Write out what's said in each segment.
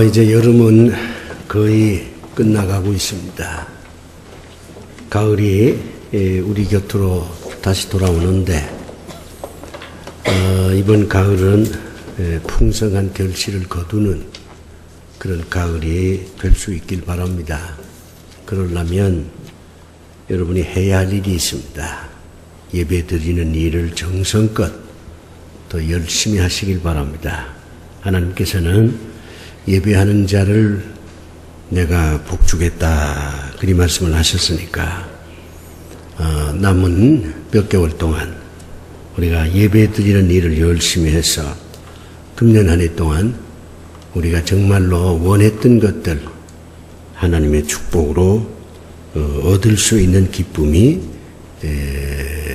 이제 여름은 거의 끝나가고 있습니다. 가을이 우리 곁으로 다시 돌아오는데 이번 가을은 풍성한 결실을 거두는 그런 가을이 될 수 있길 바랍니다. 그러려면 여러분이 해야 할 일이 있습니다. 예배 드리는 일을 정성껏 더 열심히 하시길 바랍니다. 하나님께서는 예배하는 자를 내가 복주겠다 그리 말씀을 하셨으니까 남은 몇 개월 동안 우리가 예배 드리는 일을 열심히 해서 금년 한 해 동안 우리가 정말로 원했던 것들 하나님의 축복으로 얻을 수 있는 기쁨이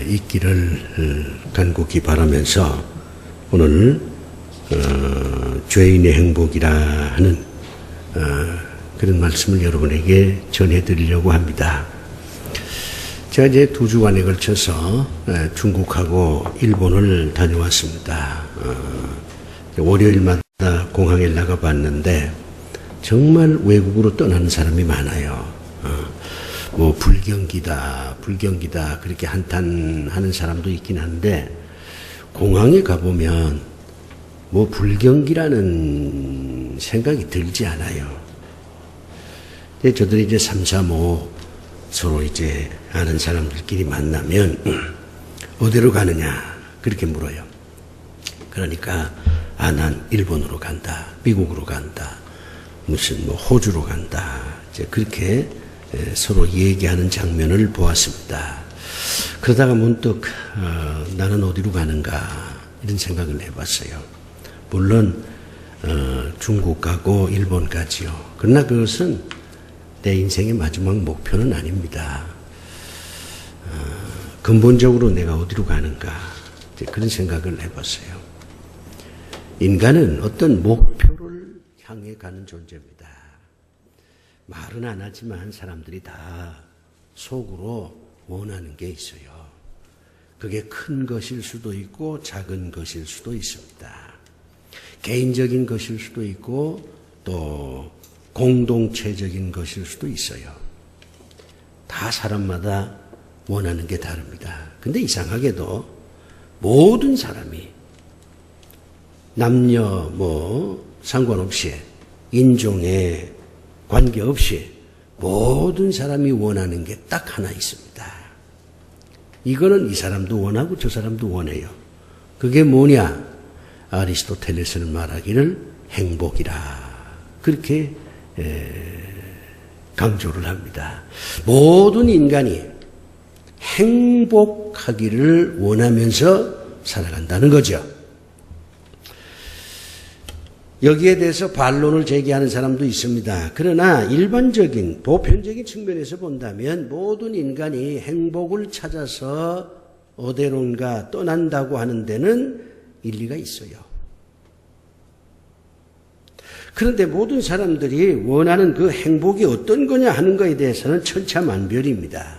있기를 간곡히 바라면서 오늘 죄인의 행복이라 하는 그런 말씀을 여러분에게 전해드리려고 합니다. 제가 이제 2주간에 걸쳐서 중국하고 일본을 다녀왔습니다. 월요일마다 공항에 나가봤는데 정말 외국으로 떠나는 사람이 많아요. 뭐 불경기다 그렇게 한탄하는 사람도 있긴 한데 공항에 가보면 뭐 불경기라는 생각이 들지 않아요. 근데 저들이 이제 3, 4, 5 서로 이제 아는 사람들끼리 만나면 어디로 가느냐 그렇게 물어요. 그러니까 난 일본으로 간다, 미국으로 간다, 무슨 뭐 호주로 간다. 이제 그렇게 서로 얘기하는 장면을 보았습니다. 그러다가 문득 나는 어디로 가는가 이런 생각을 해봤어요. 물론 중국 가고 일본 가지요. 그러나 그것은 내 인생의 마지막 목표는 아닙니다. 근본적으로 내가 어디로 가는가 그런 생각을 해봤어요. 인간은 어떤 목표를 향해 가는 존재입니다. 말은 안 하지만 사람들이 다 속으로 원하는 게 있어요. 그게 큰 것일 수도 있고 작은 것일 수도 있습니다. 개인적인 것일 수도 있고 또 공동체적인 것일 수도 있어요. 다 사람마다 원하는 게 다릅니다. 근데 이상하게도 모든 사람이 남녀 상관없이 인종에 관계없이 모든 사람이 원하는 게 딱 하나 있습니다. 이거는 이 사람도 원하고 저 사람도 원해요. 그게 뭐냐? 아리스토텔레스는 말하기를 행복이라 그렇게 강조를 합니다. 모든 인간이 행복하기를 원하면서 살아간다는 거죠. 여기에 대해서 반론을 제기하는 사람도 있습니다. 그러나 일반적인 보편적인 측면에서 본다면 모든 인간이 행복을 찾아서 어디론가 떠난다고 하는 데는 일리가 있어요. 그런데 모든 사람들이 원하는 그 행복이 어떤 거냐 하는 것에 대해서는 천차만별입니다.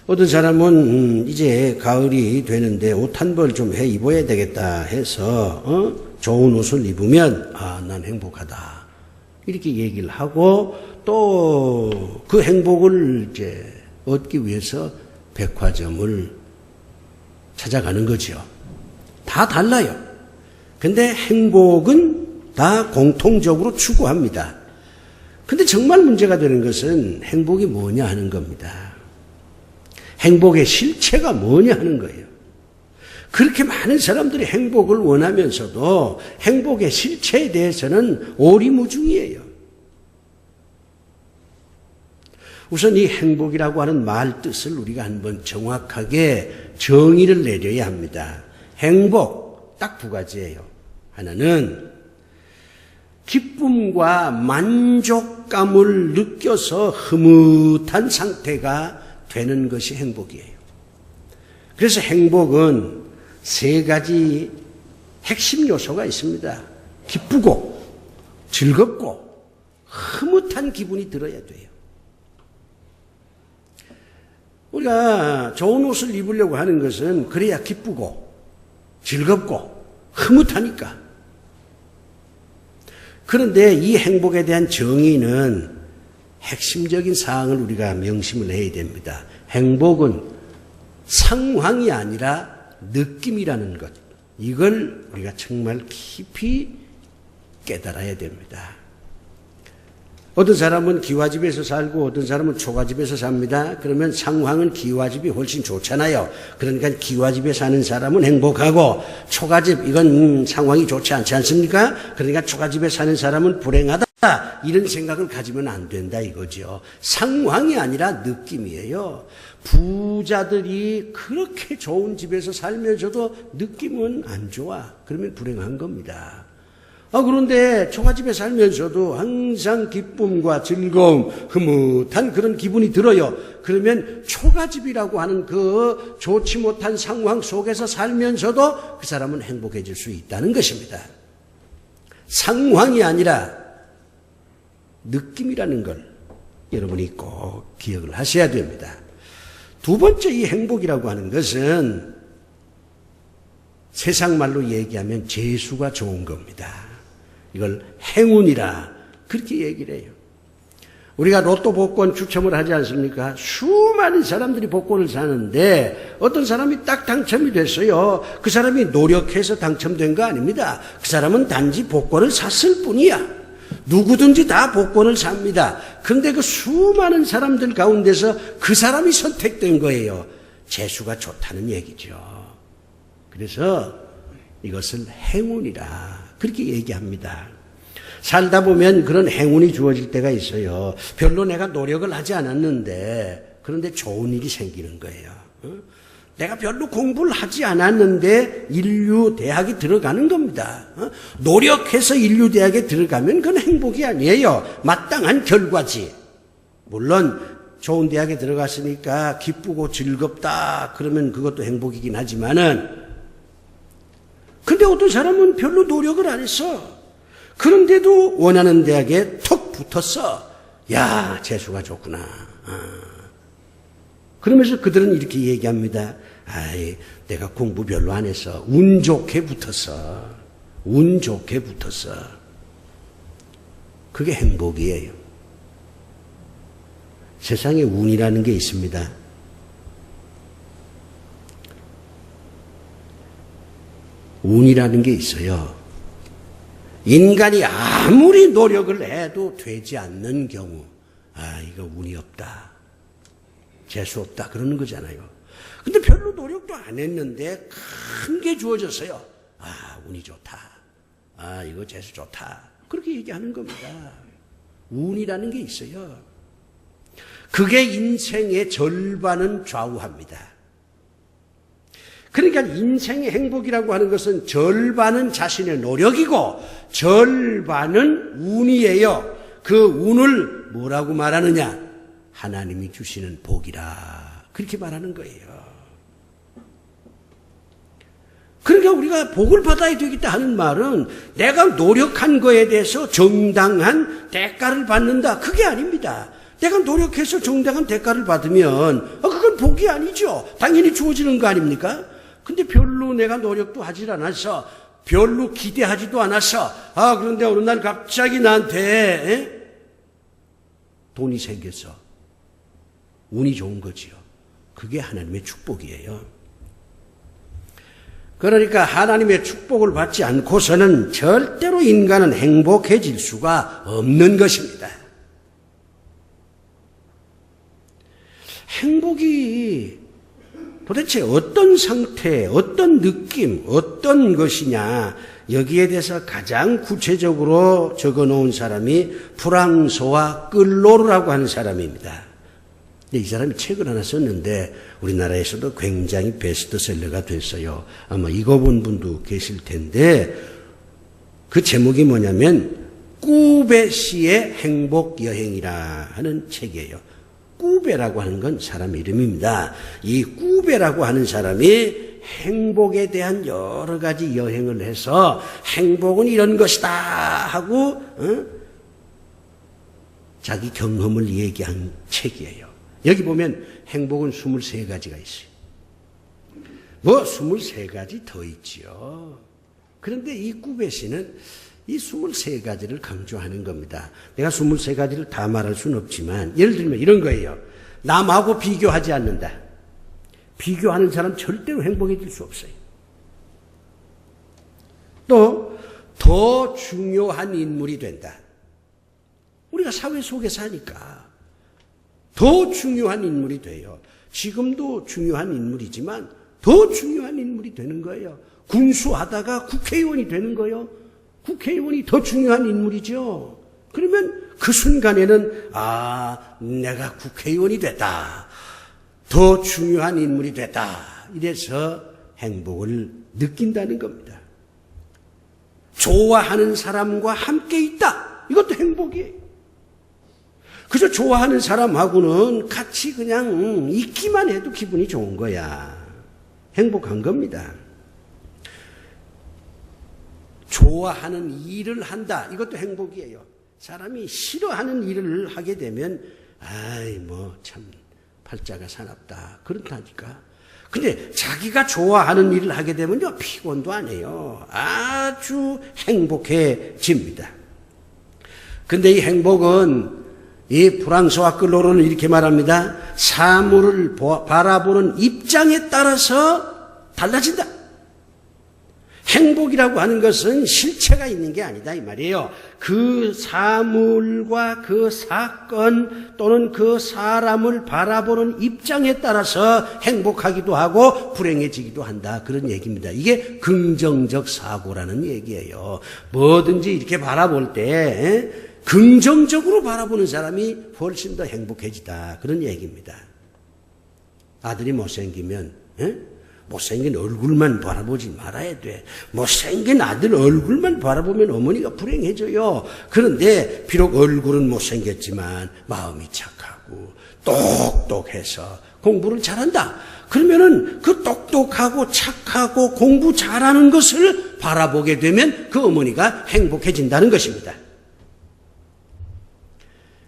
어떤 사람은 이제 가을이 되는데 옷 한 벌 좀 해 입어야 되겠다 해서 좋은 옷을 입으면 난 행복하다 이렇게 얘기를 하고 또 그 행복을 이제 얻기 위해서 백화점을 찾아가는 거죠. 다 달라요. 근데 행복은 다 공통적으로 추구합니다. 근데 정말 문제가 되는 것은 행복이 뭐냐 하는 겁니다. 행복의 실체가 뭐냐 하는 거예요. 그렇게 많은 사람들이 행복을 원하면서도 행복의 실체에 대해서는 오리무중이에요. 우선 이 행복이라고 하는 말 뜻을 우리가 한번 정확하게 정의를 내려야 합니다. 행복 딱 2가지예요. 하나는 기쁨과 만족감을 느껴서 흐뭇한 상태가 되는 것이 행복이에요. 그래서 행복은 3가지 핵심 요소가 있습니다. 기쁘고 즐겁고 흐뭇한 기분이 들어야 돼요. 우리가 좋은 옷을 입으려고 하는 것은 그래야 기쁘고 즐겁고 흐뭇하니까. 그런데 이 행복에 대한 정의는 핵심적인 사항을 우리가 명심을 해야 됩니다. 행복은 상황이 아니라 느낌이라는 것. 이걸 우리가 정말 깊이 깨달아야 됩니다. 어떤 사람은 기와집에서 살고 어떤 사람은 초가집에서 삽니다. 그러면 상황은 기와집이 훨씬 좋잖아요. 그러니까 기와집에 사는 사람은 행복하고 초가집 이건 상황이 좋지 않지 않습니까? 그러니까 초가집에 사는 사람은 불행하다. 이런 생각을 가지면 안 된다 이거죠. 상황이 아니라 느낌이에요. 부자들이 그렇게 좋은 집에서 살면서도 느낌은 안 좋아. 그러면 불행한 겁니다. 그런데 초가집에 살면서도 항상 기쁨과 즐거움, 흐뭇한 그런 기분이 들어요. 그러면 초가집이라고 하는 그 좋지 못한 상황 속에서 살면서도 그 사람은 행복해질 수 있다는 것입니다. 상황이 아니라 느낌이라는 걸 여러분이 꼭 기억을 하셔야 됩니다. 두 번째 이 행복이라고 하는 것은 세상 말로 얘기하면 재수가 좋은 겁니다. 이걸 행운이라 그렇게 얘기를 해요. 우리가 로또 복권 추첨을 하지 않습니까? 수많은 사람들이 복권을 사는데 어떤 사람이 딱 당첨이 됐어요. 그 사람이 노력해서 당첨된 거 아닙니다. 그 사람은 단지 복권을 샀을 뿐이야. 누구든지 다 복권을 삽니다. 그런데 그 수많은 사람들 가운데서 그 사람이 선택된 거예요. 재수가 좋다는 얘기죠. 그래서 이것을 행운이라 그렇게 얘기합니다. 살다 보면 그런 행운이 주어질 때가 있어요. 별로 내가 노력을 하지 않았는데 그런데 좋은 일이 생기는 거예요. 내가 별로 공부를 하지 않았는데 인류대학에 들어가는 겁니다. 노력해서 인류대학에 들어가면 그건 행복이 아니에요. 마땅한 결과지. 물론 좋은 대학에 들어갔으니까 기쁘고 즐겁다 그러면 그것도 행복이긴 하지만은 근데 어떤 사람은 별로 노력을 안 했어. 그런데도 원하는 대학에 턱 붙었어. 야, 재수가 좋구나. 그러면서 그들은 이렇게 얘기합니다. 아이, 내가 공부 별로 안 했어. 운 좋게 붙었어. 운 좋게 붙었어. 그게 행복이에요. 세상에 운이라는 게 있습니다. 운이라는 게 있어요. 인간이 아무리 노력을 해도 되지 않는 경우, 이거 운이 없다. 재수 없다. 그러는 거잖아요. 근데 별로 노력도 안 했는데 큰 게 주어졌어요. 운이 좋다. 이거 재수 좋다. 그렇게 얘기하는 겁니다. 운이라는 게 있어요. 그게 인생의 절반은 좌우합니다. 그러니까 인생의 행복이라고 하는 것은 절반은 자신의 노력이고 절반은 운이에요. 그 운을 뭐라고 말하느냐? 하나님이 주시는 복이라 그렇게 말하는 거예요. 그러니까 우리가 복을 받아야 되겠다 하는 말은 내가 노력한 거에 대해서 정당한 대가를 받는다. 그게 아닙니다. 내가 노력해서 정당한 대가를 받으면 그건 복이 아니죠. 당연히 주어지는 거 아닙니까? 근데 별로 내가 노력도 하질 않아서 별로 기대하지도 않아서 그런데 어느 날 갑자기 나한테 돈이 생겼어. 운이 좋은 거지요. 그게 하나님의 축복이에요. 그러니까 하나님의 축복을 받지 않고서는 절대로 인간은 행복해질 수가 없는 것입니다. 행복이 도대체 어떤 상태, 어떤 느낌, 어떤 것이냐 여기에 대해서 가장 구체적으로 적어놓은 사람이 프랑소와 끌로르라고 하는 사람입니다. 이 사람이 책을 하나 썼는데 우리나라에서도 굉장히 베스트셀러가 됐어요. 아마 읽어본 분도 계실 텐데 그 제목이 뭐냐면 꾸베 씨의 행복여행이라 하는 책이에요. 꾸베라고 하는 건 사람 이름입니다. 이 꾸베라고 하는 사람이 행복에 대한 여러 가지 여행을 해서 행복은 이런 것이다 하고 자기 경험을 얘기한 책이에요. 여기 보면 행복은 23가지가 있어요. 23가지 더 있지요. 그런데 이 꾸베 씨는 이 23가지를 강조하는 겁니다. 내가 23가지를 다 말할 수는 없지만 예를 들면 이런 거예요. 남하고 비교하지 않는다. 비교하는 사람 절대로 행복해질 수 없어요. 또 더 중요한 인물이 된다. 우리가 사회 속에 사니까 더 중요한 인물이 돼요. 지금도 중요한 인물이지만 더 중요한 인물이 되는 거예요. 군수하다가 국회의원이 되는 거예요. 국회의원이 더 중요한 인물이죠. 그러면 그 순간에는 내가 국회의원이 됐다. 더 중요한 인물이 됐다. 이래서 행복을 느낀다는 겁니다. 좋아하는 사람과 함께 있다. 이것도 행복이에요. 그저 좋아하는 사람하고는 같이 그냥 있기만 해도 기분이 좋은 거야. 행복한 겁니다. 좋아하는 일을 한다. 이것도 행복이에요. 사람이 싫어하는 일을 하게 되면 참 팔자가 사납다. 그렇다니까. 근데 자기가 좋아하는 일을 하게 되면요, 피곤도 안 해요. 아주 행복해집니다. 근데 이 행복은 이 프랑스와 끌로르는 이렇게 말합니다. 사물을 바라보는 입장에 따라서 달라진다. 행복이라고 하는 것은 실체가 있는 게 아니다 이 말이에요. 그 사물과 그 사건 또는 그 사람을 바라보는 입장에 따라서 행복하기도 하고 불행해지기도 한다. 그런 얘기입니다. 이게 긍정적 사고라는 얘기예요. 뭐든지 이렇게 바라볼 때 긍정적으로 바라보는 사람이 훨씬 더 행복해지다. 그런 얘기입니다. 아들이 못생기면 못생긴 얼굴만 바라보지 말아야 돼. 못생긴 아들 얼굴만 바라보면 어머니가 불행해져요. 그런데 비록 얼굴은 못생겼지만 마음이 착하고 똑똑해서 공부를 잘한다. 그러면은 그 똑똑하고 착하고 공부 잘하는 것을 바라보게 되면 그 어머니가 행복해진다는 것입니다.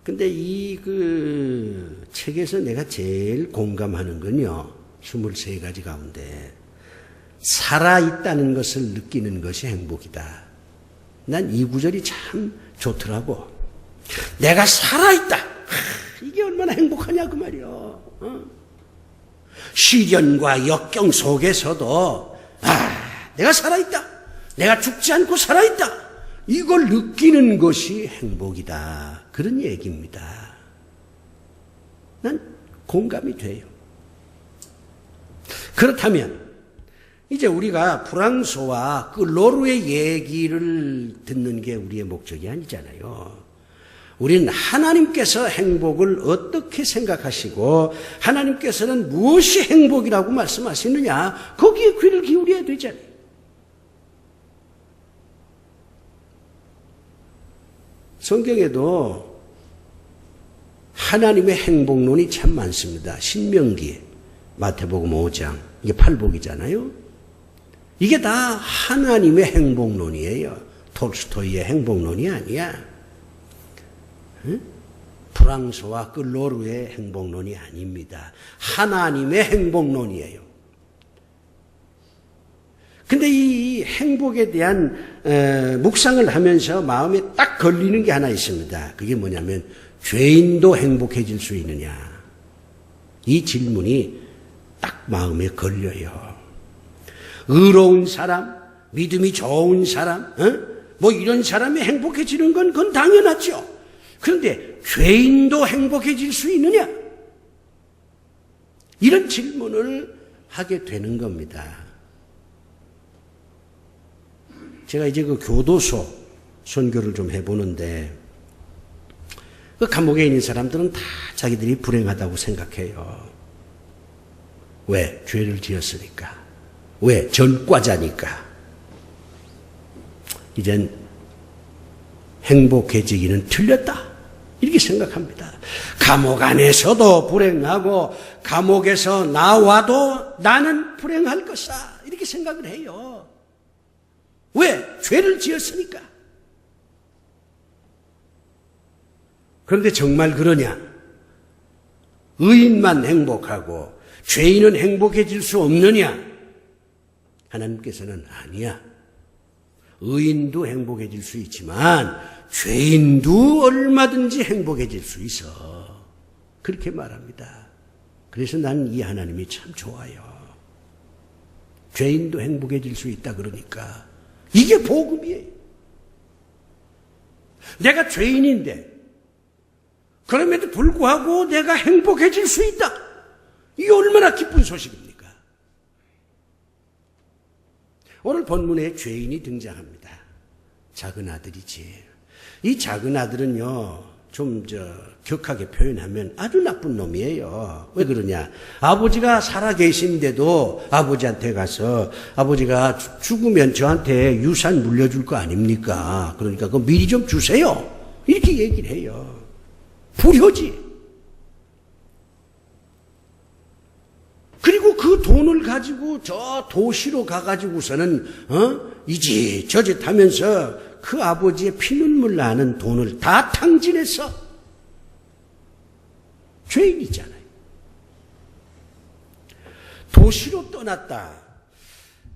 근데 이 책에서 내가 제일 공감하는 건요. 23가지 가운데 살아있다는 것을 느끼는 것이 행복이다. 난 이 구절이 참 좋더라고. 내가 살아있다. 이게 얼마나 행복하냐 그 말이요. 시련과 역경 속에서도 내가 살아있다. 내가 죽지 않고 살아있다. 이걸 느끼는 것이 행복이다. 그런 얘기입니다. 난 공감이 돼요. 그렇다면 이제 우리가 프랑스와 끌로르의 얘기를 듣는 게 우리의 목적이 아니잖아요. 우리는 하나님께서 행복을 어떻게 생각하시고 하나님께서는 무엇이 행복이라고 말씀하시느냐, 거기에 귀를 기울여야 되잖아요. 성경에도 하나님의 행복론이 참 많습니다. 신명기, 마태복음 5장, 이게 팔복이잖아요. 이게 다 하나님의 행복론이에요. 톨스토이의 행복론이 아니야. 프랑스와 끌로르의 행복론이 아닙니다. 하나님의 행복론이에요. 근데 이 행복에 대한 묵상을 하면서 마음에 딱 걸리는 게 하나 있습니다. 그게 뭐냐면 죄인도 행복해질 수 있느냐. 이 질문이 딱 마음에 걸려요. 의로운 사람, 믿음이 좋은 사람, 뭐 이런 사람이 행복해지는 건 그건 당연하죠. 그런데 죄인도 행복해질 수 있느냐? 이런 질문을 하게 되는 겁니다. 제가 이제 그 교도소 선교를 좀 해보는데 그 감옥에 있는 사람들은 다 자기들이 불행하다고 생각해요. 왜? 죄를 지었으니까. 왜? 전과자니까. 이젠 행복해지기는 틀렸다. 이렇게 생각합니다. 감옥 안에서도 불행하고 감옥에서 나와도 나는 불행할 것이다. 이렇게 생각을 해요. 왜? 죄를 지었으니까. 그런데 정말 그러냐? 의인만 행복하고 죄인은 행복해질 수 없느냐? 하나님께서는 아니야. 의인도 행복해질 수 있지만 죄인도 얼마든지 행복해질 수 있어. 그렇게 말합니다. 그래서 난 이 하나님이 참 좋아요. 죄인도 행복해질 수 있다 그러니까 이게 복음이에요. 내가 죄인인데 그럼에도 불구하고 내가 행복해질 수 있다. 이게 얼마나 기쁜 소식입니까? 오늘 본문에 죄인이 등장합니다. 작은 아들이지. 이 작은 아들은요, 좀 격하게 표현하면 아주 나쁜 놈이에요. 왜 그러냐? 아버지가 살아계신데도 아버지한테 가서 아버지가 죽으면 저한테 유산 물려줄 거 아닙니까? 그러니까 그거 미리 좀 주세요. 이렇게 얘기를 해요. 불효지. 그리고 그 돈을 가지고 저 도시로 가가지고서는 이지 저짓 하면서 그 아버지의 피눈물 나는 돈을 다 탕진해서 죄인이잖아요. 도시로 떠났다.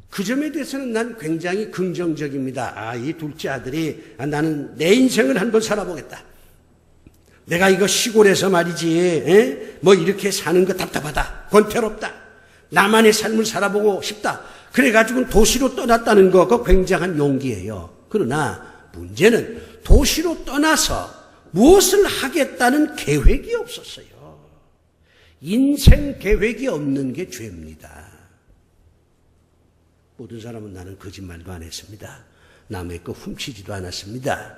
그 점에 대해서는 난 굉장히 긍정적입니다. 이 둘째 아들이 나는 내 인생을 한번 살아보겠다. 내가 이거 시골에서 말이지 뭐 이렇게 사는 거 답답하다. 권태롭다. 나만의 삶을 살아보고 싶다. 그래가지고 도시로 떠났다는 거 그거 굉장한 용기예요. 그러나 문제는 도시로 떠나서 무엇을 하겠다는 계획이 없었어요. 인생 계획이 없는 게 죄입니다. 모든 사람은 나는 거짓말도 안 했습니다. 남의 거 훔치지도 않았습니다.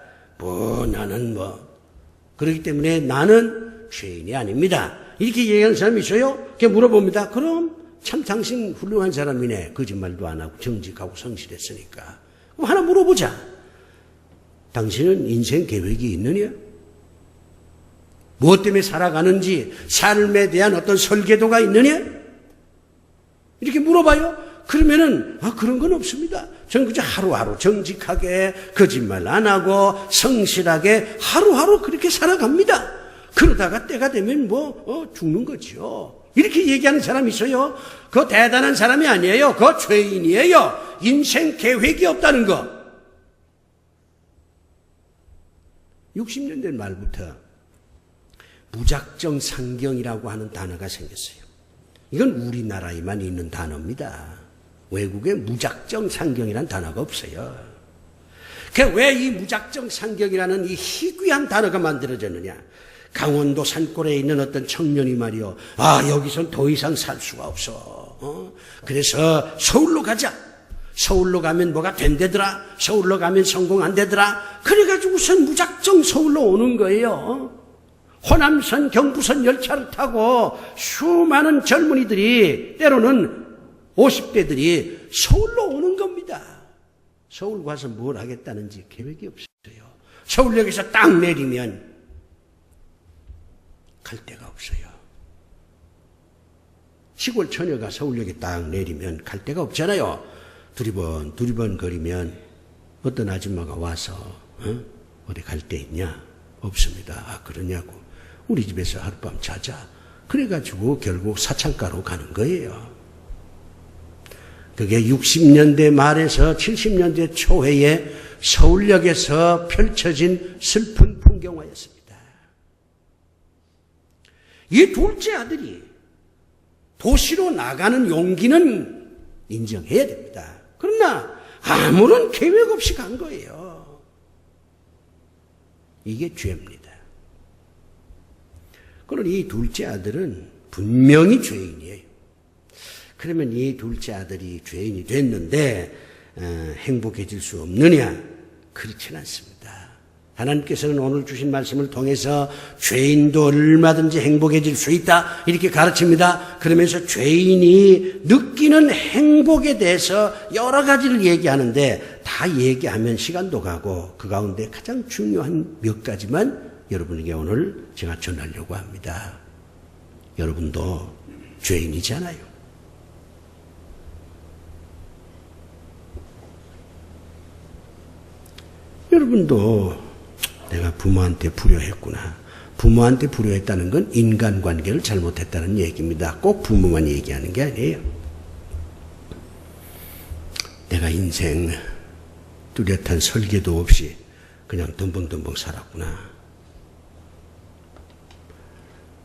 나는 그렇기 때문에 나는 죄인이 아닙니다. 이렇게 얘기하는 사람이 있어요? 그렇게 물어봅니다. 그럼 참 당신 훌륭한 사람이네. 거짓말도 안 하고 정직하고 성실했으니까. 그럼 하나 물어보자. 당신은 인생 계획이 있느냐? 무엇 때문에 살아가는지 삶에 대한 어떤 설계도가 있느냐? 이렇게 물어봐요. 그러면은 그런 건 없습니다. 저는 그저 하루하루 정직하게 거짓말 안 하고 성실하게 하루하루 그렇게 살아갑니다. 그러다가 때가 되면 죽는 거죠. 이렇게 얘기하는 사람이 있어요. 그거 대단한 사람이 아니에요. 그거 죄인이에요. 인생 계획이 없다는 거. 60년대 말부터 무작정 상경이라고 하는 단어가 생겼어요. 이건 우리나라에만 있는 단어입니다. 외국에 무작정 상경이라는 단어가 없어요. 왜 이 무작정 상경이라는 이 희귀한 단어가 만들어졌느냐? 강원도 산골에 있는 어떤 청년이 말이요. 여기선 더 이상 살 수가 없어. 그래서 서울로 가자. 서울로 가면 뭐가 된대더라. 서울로 가면 성공 안 되더라. 그래가지고선 무작정 서울로 오는 거예요. 호남선, 경부선 열차를 타고 수많은 젊은이들이 때로는 50대들이 서울로 오는 겁니다. 서울 가서 뭘 하겠다는지 계획이 없어요. 서울역에서 딱 내리면 갈 데가 없어요. 시골 처녀가 서울역에 딱 내리면 갈 데가 없잖아요. 두리번 거리면 어떤 아줌마가 와서 어디 갈 데 있냐? 없습니다. 그러냐고. 우리 집에서 하룻밤 자자. 그래가지고 결국 사창가로 가는 거예요. 그게 60년대 말에서 70년대 초회에 서울역에서 펼쳐진 슬픈 풍경화였습니다. 이 둘째 아들이 도시로 나가는 용기는 인정해야 됩니다. 그러나 아무런 계획 없이 간 거예요. 이게 죄입니다. 그러나 이 둘째 아들은 분명히 죄인이에요. 그러면 이 둘째 아들이 죄인이 됐는데 행복해질 수 없느냐? 그렇지는 않습니다. 하나님께서는 오늘 주신 말씀을 통해서 죄인도 얼마든지 행복해질 수 있다 이렇게 가르칩니다. 그러면서 죄인이 느끼는 행복에 대해서 여러 가지를 얘기하는데 다 얘기하면 시간도 가고 그 가운데 가장 중요한 몇 가지만 여러분에게 오늘 제가 전하려고 합니다. 여러분도 죄인이잖아요. 여러분도 내가 부모한테 불효했구나. 부모한테 불효했다는 건 인간관계를 잘못했다는 얘기입니다. 꼭 부모만 얘기하는 게 아니에요. 내가 인생 뚜렷한 설계도 없이 그냥 덤벙덤벙 살았구나.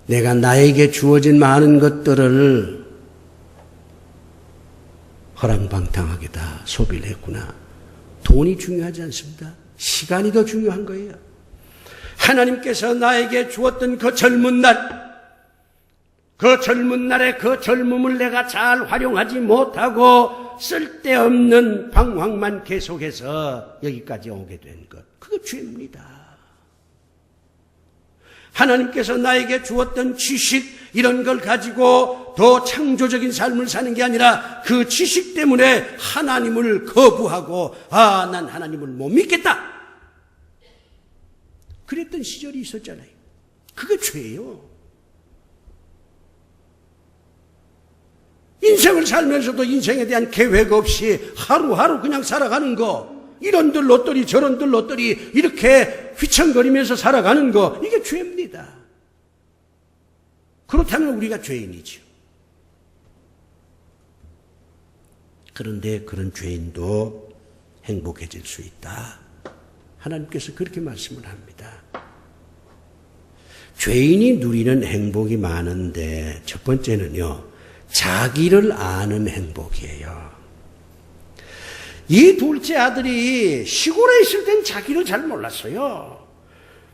내가 나에게 주어진 많은 것들을 허랑방탕하게 다 소비를 했구나. 돈이 중요하지 않습니다. 시간이 더 중요한 거예요. 하나님께서 나에게 주었던 그 젊은 날, 그 젊은 날에 그 젊음을 내가 잘 활용하지 못하고 쓸데없는 방황만 계속해서 여기까지 오게 된 것, 그거 죄입니다. 하나님께서 나에게 주었던 지식, 이런 걸 가지고 더 창조적인 삶을 사는 게 아니라 그 지식 때문에 하나님을 거부하고 난 하나님을 못 믿겠다, 그랬던 시절이 있었잖아요. 그게 죄예요. 인생을 살면서도 인생에 대한 계획 없이 하루하루 그냥 살아가는 거, 이런들 로또리 저런들 로또리 이렇게 휘청거리면서 살아가는 거, 이게 죄입니다. 그렇다면 우리가 죄인이죠. 그런데 그런 죄인도 행복해질 수 있다. 하나님께서 그렇게 말씀을 합니다. 죄인이 누리는 행복이 많은데 첫 번째는요, 자기를 아는 행복이에요. 이 둘째 아들이 시골에 있을 땐 자기를 잘 몰랐어요.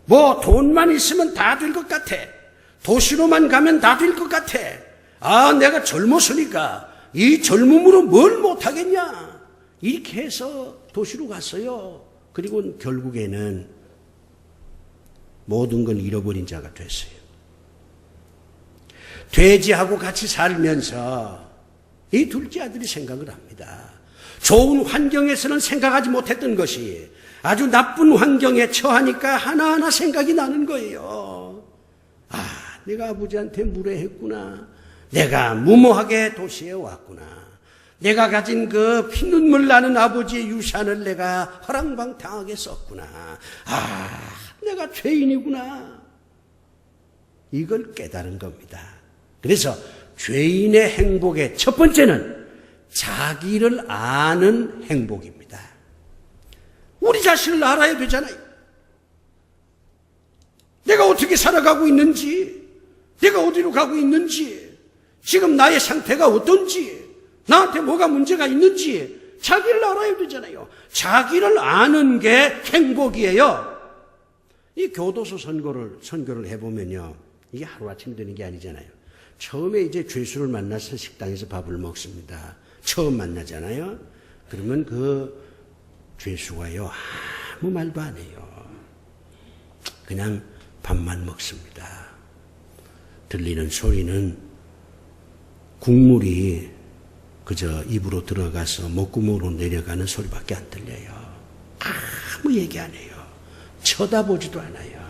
뭐 돈만 있으면 다 될 것 같아. 도시로만 가면 다 될 것 같아. 내가 젊었으니까 이 젊음으로 뭘 못하겠냐, 이렇게 해서 도시로 갔어요. 그리고 결국에는 모든 걸 잃어버린 자가 됐어요. 돼지하고 같이 살면서 이 둘째 아들이 생각을 합니다. 좋은 환경에서는 생각하지 못했던 것이 아주 나쁜 환경에 처하니까 하나하나 생각이 나는 거예요. 내가 아버지한테 무례했구나. 내가 무모하게 도시에 왔구나. 내가 가진 그 피눈물 나는 아버지의 유산을 내가 허랑방탕하게 썼구나. 내가 죄인이구나. 이걸 깨달은 겁니다. 그래서 죄인의 행복의 첫 번째는 자기를 아는 행복입니다. 우리 자신을 알아야 되잖아요. 내가 어떻게 살아가고 있는지, 내가 어디로 가고 있는지, 지금 나의 상태가 어떤지, 나한테 뭐가 문제가 있는지 자기를 알아야 되잖아요. 자기를 아는 게 행복이에요. 이 교도소 선교를 해보면요, 이게 하루아침 되는 게 아니잖아요. 처음에 이제 죄수를 만나서 식당에서 밥을 먹습니다. 처음 만나잖아요. 그러면 그 죄수가요, 아무 말도 안 해요. 그냥 밥만 먹습니다. 들리는 소리는 국물이 그저 입으로 들어가서 목구멍으로 내려가는 소리밖에 안 들려요. 아무 얘기 안 해요. 쳐다보지도 않아요.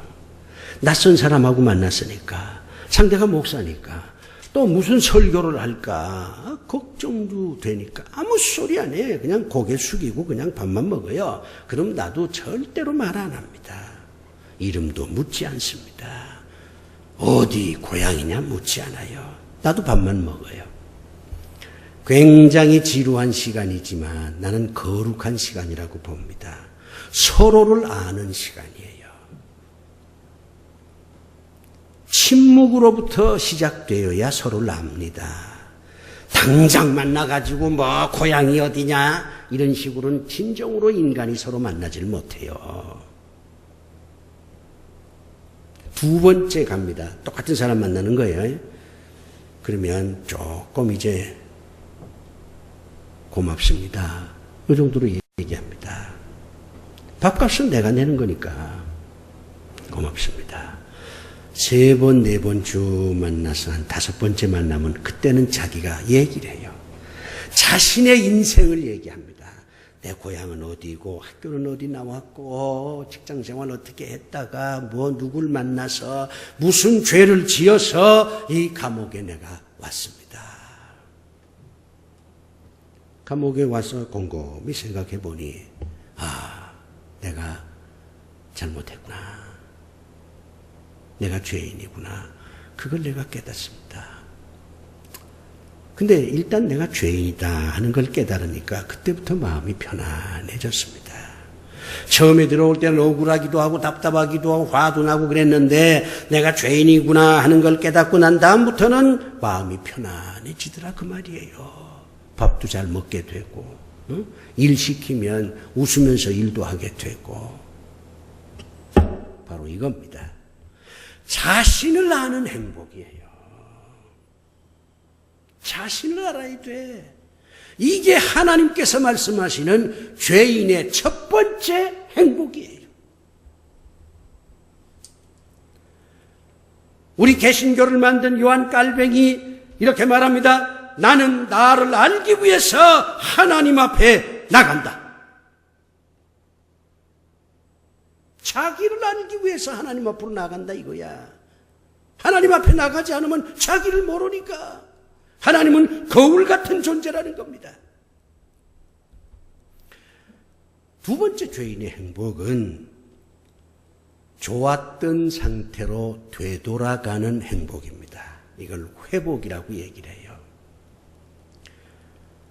낯선 사람하고 만났으니까, 상대가 목사니까 또 무슨 설교를 할까 걱정도 되니까 아무 소리 안 해. 그냥 고개 숙이고 그냥 밥만 먹어요. 그럼 나도 절대로 말 안 합니다. 이름도 묻지 않습니다. 어디 고향이냐 묻지 않아요. 나도 밥만 먹어요. 굉장히 지루한 시간이지만 나는 거룩한 시간이라고 봅니다. 서로를 아는 시간이에요. 침묵으로부터 시작되어야 서로를 압니다. 당장 만나가지고 뭐 고향이 어디냐 이런 식으로는 진정으로 인간이 서로 만나질 못해요. 두 번째 갑니다. 똑같은 사람 만나는 거예요. 그러면 조금 이제 고맙습니다, 이 정도로 얘기합니다. 밥값은 내가 내는 거니까 고맙습니다. 세 번, 네 번 주 만나서 한 다섯 번째 만나면 그때는 자기가 얘기를 해요. 자신의 인생을 얘기합니다. 내 고향은 어디고, 학교는 어디 나왔고, 직장생활 어떻게 했다가, 뭐 누굴 만나서, 무슨 죄를 지어서 이 감옥에 내가 왔습니다. 감옥에 와서 곰곰이 생각해 보니, 내가 잘못했구나. 내가 죄인이구나. 그걸 내가 깨닫습니다. 근데 일단 내가 죄인이다 하는 걸 깨달으니까 그때부터 마음이 편안해졌습니다. 처음에 들어올 때는 억울하기도 하고 답답하기도 하고 화도 나고 그랬는데 내가 죄인이구나 하는 걸 깨닫고 난 다음부터는 마음이 편안해지더라 그 말이에요. 밥도 잘 먹게 되고 일 시키면 웃으면서 일도 하게 되고 바로 이겁니다. 자신을 아는 행복이에요. 자신을 알아야 돼. 이게 하나님께서 말씀하시는 죄인의 첫 번째 행복이에요. 우리 개신교를 만든 요한 깔뱅이 이렇게 말합니다. 나는 나를 알기 위해서 하나님 앞에 나간다. 자기를 알기 위해서 하나님 앞으로 나간다 이거야. 하나님 앞에 나가지 않으면 자기를 모르니까. 하나님은 거울 같은 존재라는 겁니다. 두 번째 죄인의 행복은 좋았던 상태로 되돌아가는 행복입니다. 이걸 회복이라고 얘기를 해요.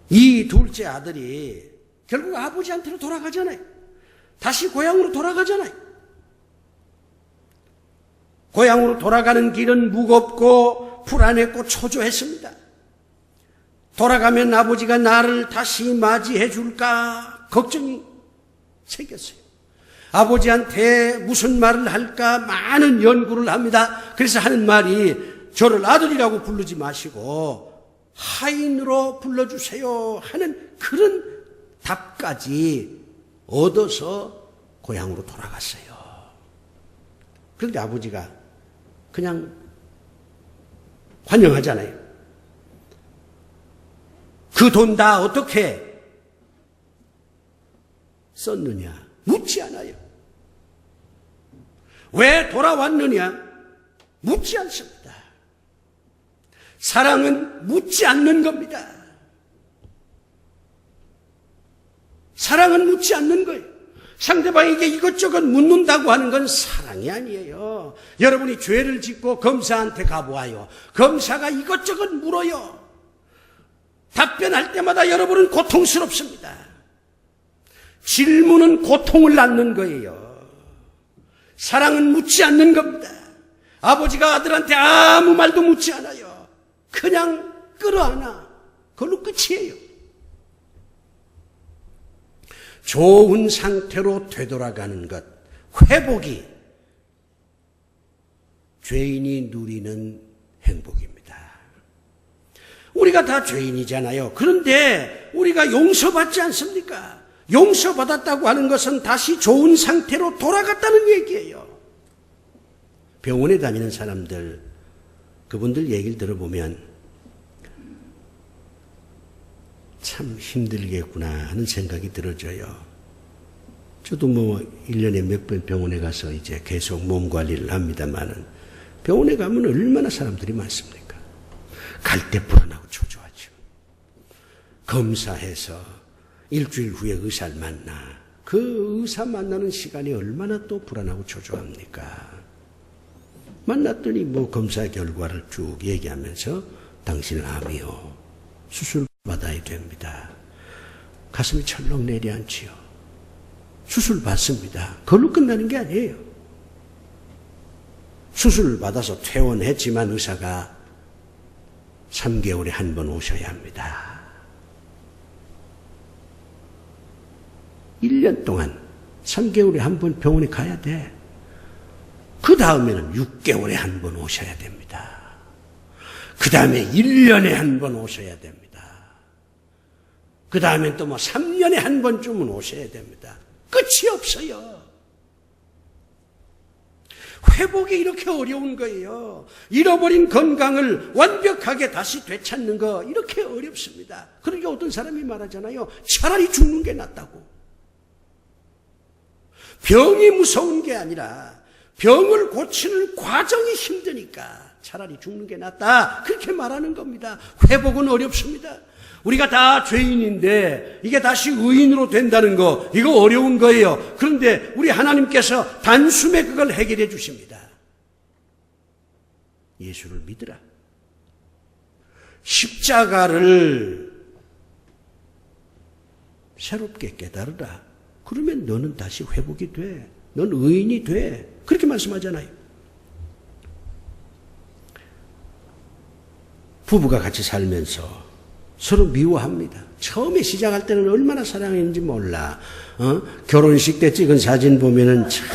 이 둘째 아들이 결국 아버지한테로 돌아가잖아요. 다시 고향으로 돌아가잖아요. 고향으로 돌아가는 길은 무겁고 불안했고 초조했습니다. 돌아가면 아버지가 나를 다시 맞이해 줄까 걱정이 생겼어요. 아버지한테 무슨 말을 할까 많은 연구를 합니다. 그래서 하는 말이 저를 아들이라고 부르지 마시고 하인으로 불러주세요 하는 그런 답까지 얻어서 고향으로 돌아갔어요. 그런데 아버지가 그냥 환영하잖아요. 그 돈 다 어떻게 썼느냐 묻지 않아요. 왜 돌아왔느냐 묻지 않습니다. 사랑은 묻지 않는 겁니다. 사랑은 묻지 않는 거예요. 상대방에게 이것저것 묻는다고 하는 건 사랑이 아니에요. 여러분이 죄를 짓고 검사한테 가보아요. 검사가 이것저것 물어요. 답변할 때마다 여러분은 고통스럽습니다. 질문은 고통을 낳는 거예요. 사랑은 묻지 않는 겁니다. 아버지가 아들한테 아무 말도 묻지 않아요. 그냥 끌어안아. 그걸로 끝이에요. 좋은 상태로 되돌아가는 것, 회복이 죄인이 누리는 행복입니다. 우리가 다 죄인이잖아요. 그런데 우리가 용서받지 않습니까? 용서받았다고 하는 것은 다시 좋은 상태로 돌아갔다는 얘기예요. 병원에 다니는 사람들, 그분들 얘기를 들어보면 참 힘들겠구나 하는 생각이 들어져요. 저도 1년에 몇 번 병원에 가서 이제 계속 몸 관리를 합니다만은 병원에 가면 얼마나 사람들이 많습니까? 갈 때 불안하고 초조하죠. 검사해서 일주일 후에 의사를 만나. 그 의사 만나는 시간이 얼마나 또 불안하고 초조합니까? 만났더니 검사 결과를 쭉 얘기하면서 당신은 암이요. 수술 받아야 됩니다. 가슴이 철렁 내려앉지요. 수술 받습니다. 그걸로 끝나는 게 아니에요. 수술 받아서 퇴원했지만 의사가 3개월에 한 번 오셔야 합니다. 1년 동안 3개월에 한 번 병원에 가야 돼. 그 다음에는 6개월에 한 번 오셔야 됩니다. 그 다음에 1년에 한 번 오셔야 됩니다. 그 다음엔 또 3년에 한 번쯤은 오셔야 됩니다. 끝이 없어요. 회복이 이렇게 어려운 거예요. 잃어버린 건강을 완벽하게 다시 되찾는 거 이렇게 어렵습니다. 그러니까 어떤 사람이 말하잖아요. 차라리 죽는 게 낫다고. 병이 무서운 게 아니라 병을 고치는 과정이 힘드니까 차라리 죽는 게 낫다. 그렇게 말하는 겁니다. 회복은 어렵습니다. 우리가 다 죄인인데 이게 다시 의인으로 된다는 거 이거 어려운 거예요. 그런데 우리 하나님께서 단숨에 그걸 해결해 주십니다. 예수를 믿으라. 십자가를 새롭게 깨달으라. 그러면 너는 다시 회복이 돼. 넌 의인이 돼. 그렇게 말씀하잖아요. 부부가 같이 살면서 서로 미워합니다. 처음에 시작할 때는 얼마나 사랑했는지 몰라. 결혼식 때 찍은 사진 보면은 참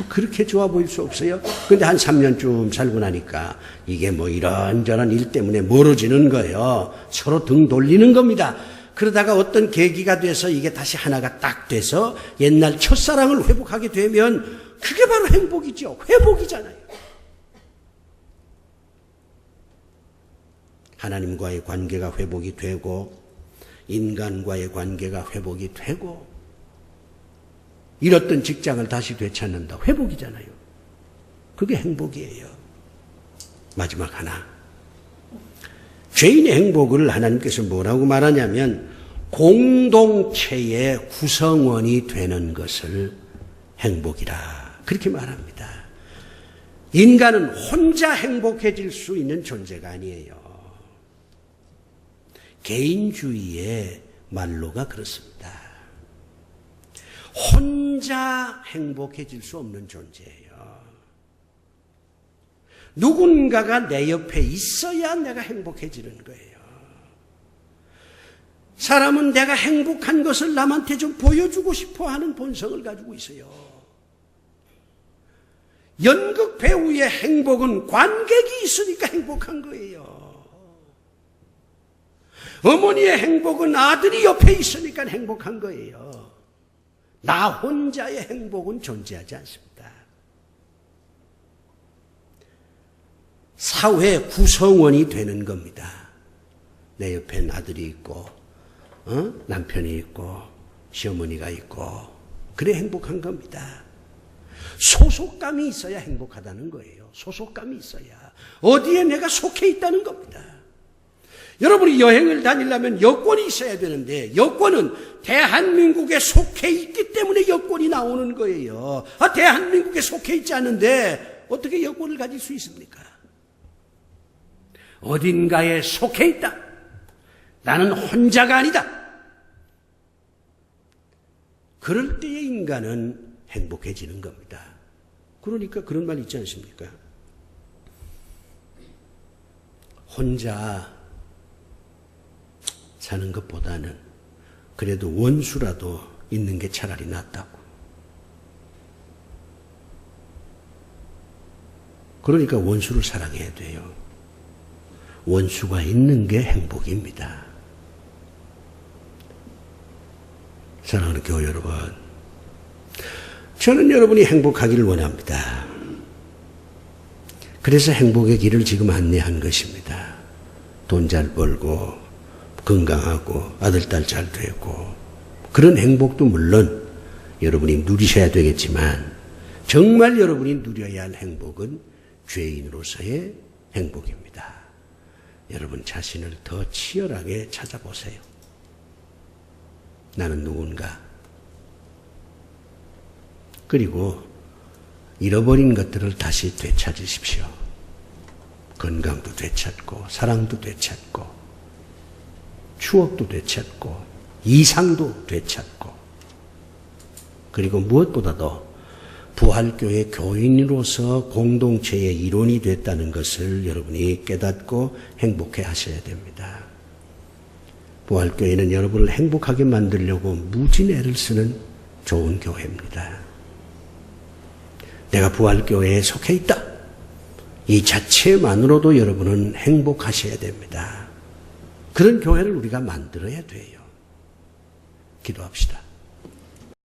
그렇게 좋아 보일 수 없어요. 근데 한 3년쯤 살고 나니까 이게 뭐 이런저런 일 때문에 멀어지는 거예요. 서로 등 돌리는 겁니다. 그러다가 어떤 계기가 돼서 이게 다시 하나가 딱 돼서 옛날 첫사랑을 회복하게 되면 그게 바로 행복이죠. 회복이잖아요. 하나님과의 관계가 회복이 되고 인간과의 관계가 회복이 되고 잃었던 직장을 다시 되찾는다. 회복이잖아요. 그게 행복이에요. 마지막 하나. 죄인의 행복을 하나님께서 뭐라고 말하냐면 공동체의 구성원이 되는 것을 행복이라 그렇게 말합니다. 인간은 혼자 행복해질 수 있는 존재가 아니에요. 개인주의의 말로가 그렇습니다. 혼자 행복해질 수 없는 존재예요. 누군가가 내 옆에 있어야 내가 행복해지는 거예요. 사람은 내가 행복한 것을 남한테 좀 보여주고 싶어 하는 본성을 가지고 있어요. 연극 배우의 행복은 관객이 있으니까 행복한 거예요. 어머니의 행복은 아들이 옆에 있으니까 행복한 거예요. 나 혼자의 행복은 존재하지 않습니다. 사회 구성원이 되는 겁니다. 내 옆엔 아들이 있고 남편이 있고 시어머니가 있고 그래 행복한 겁니다. 소속감이 있어야 행복하다는 거예요. 소속감이 있어야 어디에 내가 속해 있다는 겁니다. 여러분이 여행을 다니려면 여권이 있어야 되는데 여권은 대한민국에 속해 있기 때문에 여권이 나오는 거예요. 대한민국에 속해 있지 않은데 어떻게 여권을 가질 수 있습니까? 어딘가에 속해 있다. 나는 혼자가 아니다. 그럴 때의 인간은 행복해지는 겁니다. 그러니까 그런 말 있지 않습니까? 혼자 사는 것보다는 그래도 원수라도 있는 게 차라리 낫다고. 그러니까 원수를 사랑해야 돼요. 원수가 있는 게 행복입니다. 사랑하는 교회 여러분, 저는 여러분이 행복하기를 원합니다. 그래서 행복의 길을 지금 안내한 것입니다. 돈 잘 벌고 건강하고 아들, 딸 잘 되고 그런 행복도 물론 여러분이 누리셔야 되겠지만 정말 여러분이 누려야 할 행복은 죄인으로서의 행복입니다. 여러분 자신을 더 치열하게 찾아보세요. 나는 누군가? 그리고 잃어버린 것들을 다시 되찾으십시오. 건강도 되찾고 사랑도 되찾고 추억도 되찾고 이상도 되찾고 그리고 무엇보다도 부활교회 교인으로서 공동체의 일원이 됐다는 것을 여러분이 깨닫고 행복해 하셔야 됩니다. 부활교회는 여러분을 행복하게 만들려고 무진 애를 쓰는 좋은 교회입니다. 내가 부활교회에 속해 있다. 이 자체만으로도 여러분은 행복하셔야 됩니다. 그런 교회를 우리가 만들어야 돼요. 기도합시다.